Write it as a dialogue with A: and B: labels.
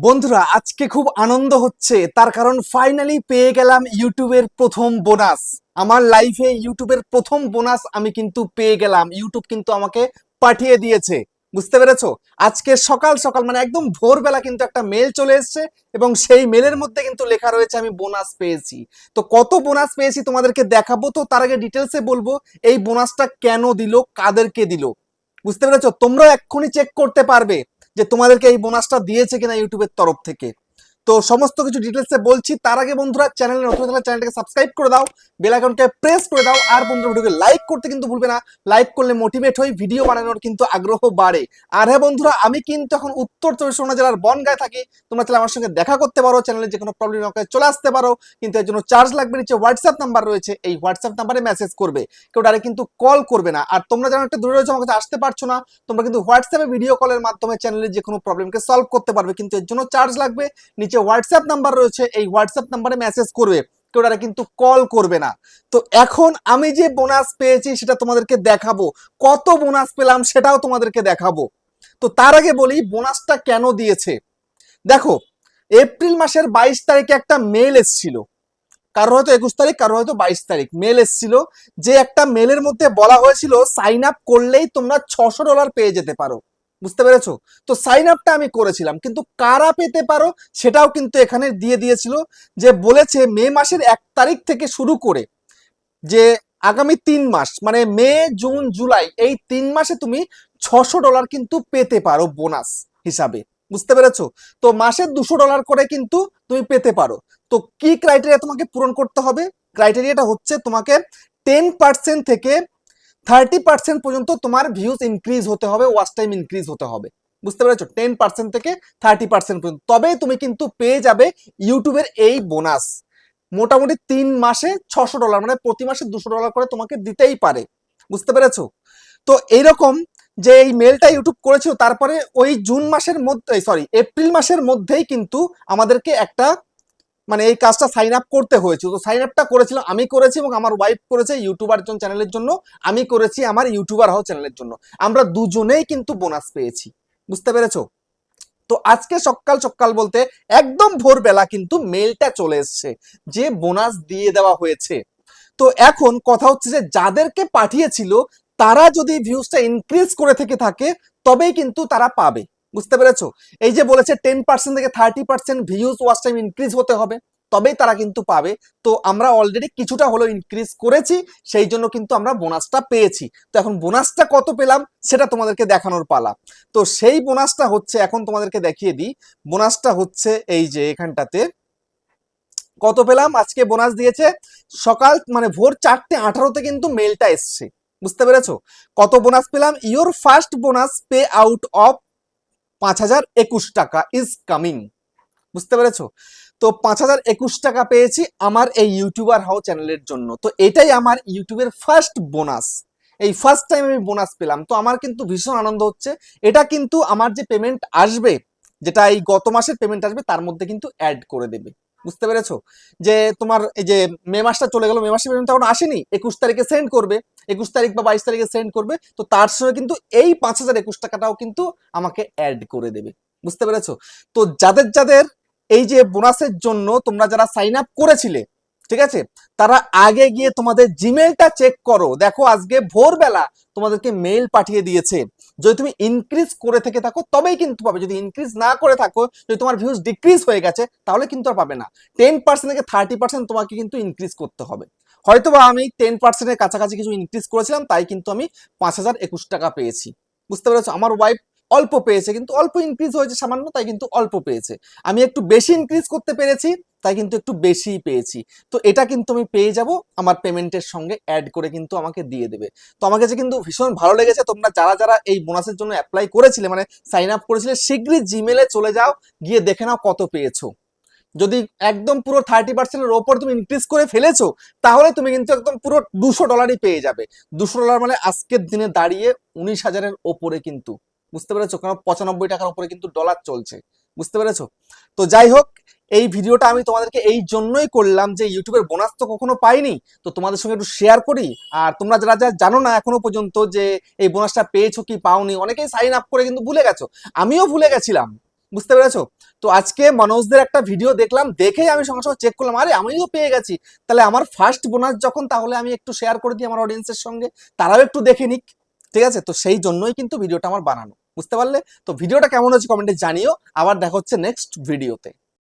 A: বন্ধুরা আজকে খুব আনন্দ হচ্ছে তার কারণ ফাইনালি পেয়ে গেলাম ইউটিউবের প্রথম বোনাস। আমার লাইফে ইউটিউবের প্রথম বোনাস আমি কিন্তু পেয়ে গেলাম, ইউটিউব কিন্তু আমাকে পাঠিয়ে দিয়েছে। বুঝতে পেরেছো? আজকে সকাল সকাল মানে একদম ভোরবেলা কিন্তু একটা মেল চলে এসেছে এবং সেই মেলের মধ্যে কিন্তু লেখা রয়েছে আমি বোনাস পেয়েছি। তো কত বোনাস পেয়েছি তোমাদেরকে দেখাবো, তো তার আগে ডিটেলসে বলবো এই বোনাসটা কেন দিল, কাদেরকে দিল। বুঝতে পেরেছো? তোমরাও এক্ষুনি চেক করতে পারবে যে তোমাদেরকে এই বোনাসটা দিয়েছে কিনা ইউটিউবের তরফ থেকে। তো সমস্ত কিছু ডিটেলসে বলছি। তার আগে বন্ধুরা চ্যানেলে নতুন হলে চ্যানেলটাকে সাবস্ক্রাইব করে দাও, বেল আইকনকে প্রেস করে দাও, আর বন্ধুরা ভিডিওকে লাইক করতে কিন্তু ভুলবে না। লাইক করলে মোটিভেট হই, ভিডিও বানানোর কিন্তু আগ্রহ বাড়ে। আর হ্যাঁ বন্ধুরা, আমি কিন্তু এখন উত্তর চব্বিশ পরগনা জেলার বনগাঁয় থাকি। তোমরা চাইলে আমার সঙ্গে দেখা করতে পারো, চ্যানেলে যে কোনো প্রবলেম আমাকে চলে আসতে পারো, কিন্তু এর জন্য চার্জ লাগবে। নিচে হোয়াটসঅ্যাপ নাম্বার রয়েছে, এই হোয়াটসঅ্যাপ নাম্বারে মেসেজ করবে, কেউ ডাইরেক্ট কিন্তু কল করবে না। আর তোমরা যেন একটা দূরে রয়েছে, আমার কাছে আসতে পারছো না, তোমরা কিন্তু হোয়াটসঅ্যাপে ভিডিও কলের মাধ্যমে চ্যানেলের যে কোনো প্রবলেমকে সলভ করতে পারবে, কিন্তু এর জন্য চার্জ লাগবে। নিচে হোয়াটসঅ্যাপ নাম্বার রয়েছে, এই হোয়াটসঅ্যাপ নাম্বারে মেসেজ করবে, কেউ তারা কিন্তু কল করবে না। তো এখন আমি যে বোনাস পেয়েছি সেটা তোমাদেরকে দেখাবো, কত বোনাস পেলাম সেটাও তোমাদেরকে দেখাবো। তো তার আগে বলি বোনাসটা কেন দিয়েছে। দেখো, এপ্রিল মাসের 22 তারিখে একটা মেল এসেছিল, কারো হয়তো 21 তারিখ, কারো হয়তো 22 তারিখ মেল এসেছিল, যে একটা মেলের মধ্যে বলা হয়েছিল সাইন আপ করলেই তোমরা $600 পেয়ে যেতে পারো। বুঝতে পেরেছো? তো সাইন আপটা আমি করেছিলাম, কিন্তু কারা পেতে পারো সেটাও কিন্তু এখানে দিয়ে দিয়েছিল। যে বলেছে মে মাসের 1 তারিখ থেকে শুরু করে যে আগামী 3 মাস মানে মে জুন জুলাই, এই 3 মাসে তুমি $600 কিন্তু পেতে পারো বোনাস হিসাবে। বুঝতে পেরেছো? তো মাসে $200 করে কিন্তু তুমি পেতে পারো। তো কি ক্রাইটেরিয়া তোমাকে পূরণ করতে হবে? ক্রাইটেরিয়াটা হচ্ছে তোমাকে 10% থেকে 30% পর্যন্ত তোমার ভিউজ ইনক্রিজ হতে হবে, ওয়াচ টাইম ইনক্রিজ হতে হবে। বুঝতে পেরেছো? 10% থেকে 30% পর্যন্ত, তবেই তুমি কিন্তু পেয়ে যাবে ইউটিউবের এই বোনাস। মোটামুটি 3 মাসে $600 মানে প্রতি মাসে $200 করে তোমাকে দিতেই পারে। বুঝতে পেরেছো? তো এইরকম যে এই মেলটা ইউটিউব করেছিল, তারপরে ওই জুন মাসের মধ্যে, সরি এপ্রিল মাসের মধ্যেই কিন্তু আমাদেরকে একটা মানে এই কাজটা সাইন আপ করতে হয়েছে। তো সাইন আপটা করেছিলাম, আমি করেছি এবং আমার ওয়াইফ করেছে ইউটিউবার চ্যানেলের জন্য, আমি করেছি আমার ইউটিউবার হাও চ্যানেলের জন্য। আমরা দুজনেই কিন্তু বোনাস পেয়েছি। বুঝতে পেরেছো? তো আজকে সকাল সকাল বলতে একদম ভোরবেলা কিন্তু মেলটা চলে এসছে যে বোনাস দিয়ে দেওয়া হয়েছে। তো এখন কথা হচ্ছে যে যাদেরকে পাঠিয়েছিল তারা যদি ভিউজটা ইনক্রিজ করে থেকে থাকে তবেই কিন্তু তারা পাবে। বুঝতে পেরেছো? এই যে বলেছে 10% থেকে 30% ভিউজ ওয়াচ টাইম ইনক্রিজ হতে হবে, তবেই তারা কিন্তু পাবে। তো আমরা অলরেডি কিছুটা হলো ইনক্রিজ করেছি, সেই জন্য কিন্তু আমরা বোনাসটা পেয়েছি। তো এখন বোনাসটা কত পেলাম সেটা তোমাদেরকে দেখানোর পালা। তো সেই বোনাসটা হচ্ছে, এখন তোমাদেরকে দেখিয়ে দিই। বোনাসটা হচ্ছে এই যে এখানটাতে কত পেলাম। আজকে বোনাস দিয়েছে সকাল মানে ভোর 4:18-তে কিন্তু মেলটা এসছে। বুঝতে পেরেছো? কত বোনাস পেলাম? Your first bonus pay out of 5,021 টাকা ইজ কামিং। বুঝতে পেরেছো? তো 5,021 টাকা পেয়েছি আমার এই ইউটিউবার হাও চ্যানেলের জন্য। তো এটাই আমার ইউটিউবের ফার্স্ট বোনাস, এই ফার্স্ট টাইম আমি বোনাস পেলাম। তো আমার কিন্তু ভীষণ আনন্দ হচ্ছে। এটা কিন্তু আমার যে পেমেন্ট আসবে, যেটা এই গত মাসের পেমেন্ট আসবে, তার মধ্যে কিন্তু অ্যাড করে দেবে। বুঝতে পেরেছো? যে তোমার এই যে মে মাসটা চলে গেল, মে মাসের পেমেন্ট এখন আসেনি, 21 তারিখে সেন্ড করবে, 21 তারিখ বা 22 তারিখে সেন্ড করবে। তো তার সঙ্গে কিন্তু এই 5,021 টাকাটাও কিন্তু আমাকে অ্যাড করে দেবে। বুঝতে পেরেছো? তো যাদের যাদের এই যে বোনাসের জন্য তোমরা যারা সাইন আপ করেছিলে, ঠিক আছে, তারা আগে গিয়ে তোমাদের জিমেলটা চেক করো। দেখো আজকে ভোরবেলা তোমাদেরকে মেইল পাঠিয়ে দিয়েছে। যদি তুমি ইনক্রিজ করে থেকে থাকো তবেই কিন্তু পাবে, যদি ইনক্রিজ না করে থাকো, যদি তোমার ভিউজ ডিক্রিজ হয়ে গেছে, তাহলে কিন্তু আর পাবে না। 10% থেকে 30% তোমাকে কিন্তু ইনক্রিজ করতে হবে। হয়তোবা আমি 10%-এর কাছাকাছি কিছু ইনক্রিজ করেছিলাম, তাই কিন্তু আমি 5,021 টাকা পেয়েছি। বুঝতে পেরেছো? আমার ওয়াইফ অল্প পেয়েছে, কিন্তু অল্প ইনক্রিজ হয়েছে সামান্য, তাই কিন্তু অল্প পেয়েছে। আমি একটু বেশি ইনক্রিজ করতে পেরেছি, তাই কিন্তু একটু বেশি পেয়েছি। তো এটা কিন্তু আমি পেয়ে যাব আমার পেমেন্টের সঙ্গে অ্যাড করে কিন্তু আমাকে দিয়ে দেবে। তো আমার কাছে কিন্তু ভীষণ ভালো লেগেছে। তোমরা যারা যারা এই বোনাসের জন্য অ্যাপ্লাই করেছিলে মানে সাইন আপ করেছিলে, শীঘ্রই জিমেলে চলে যাও, গিয়ে দেখে নাও কত পেয়েছো। যদি একদম পুরো 30%-এর ওপর তুমি ইনক্রিজ করে ফেলেছো, তাহলে তুমি কিন্তু একদম পুরো $200 পেয়ে যাবে। $200 মানে আজকের দিনে দাঁড়িয়ে 19,000-এর ওপরে কিন্তু। বুঝতে পেরেছো? কারণ 95 টাকার উপরে কিন্তু ডলার চলছে। বুঝতে পেরেছো? তো যাই হোক, এই ভিডিওটা আমি তোমাদেরকে এই জন্যই করলাম যে ইউটিউবের বোনাস তো কখনো পাইনি, তো তোমাদের সঙ্গে একটু শেয়ার করি। আর তোমরা যারা যারা জানো না এখনো পর্যন্ত যে এই বোনাসটা পেয়েছো কি পাওনি, অনেকেই সাইন আপ করে কিন্তু ভুলে গেছো, আমিও ভুলে গেছিলাম। বুঝতে পেরেছো? তো আজকে মনোজদের একটা ভিডিও দেখলাম, দেখেই আমি সঙ্গে সঙ্গে চেক করলাম, আরে আমিও পেয়ে গেছি। তাহলে আমার ফার্স্ট বোনাস যখন, তাহলে আমি একটু শেয়ার করে দিই আমার অডিয়েন্সের সঙ্গে, তারাও একটু দেখে নিক। ঠিক আছে, তো সেই জন্যই কিন্তু ভিডিওটা আমার বানানো, বুঝতে পারলে? তো ভিডিওটা কেমন হচ্ছে কমেন্টে জানিও। আবার দেখা হচ্ছে নেক্সট ভিডিওতে।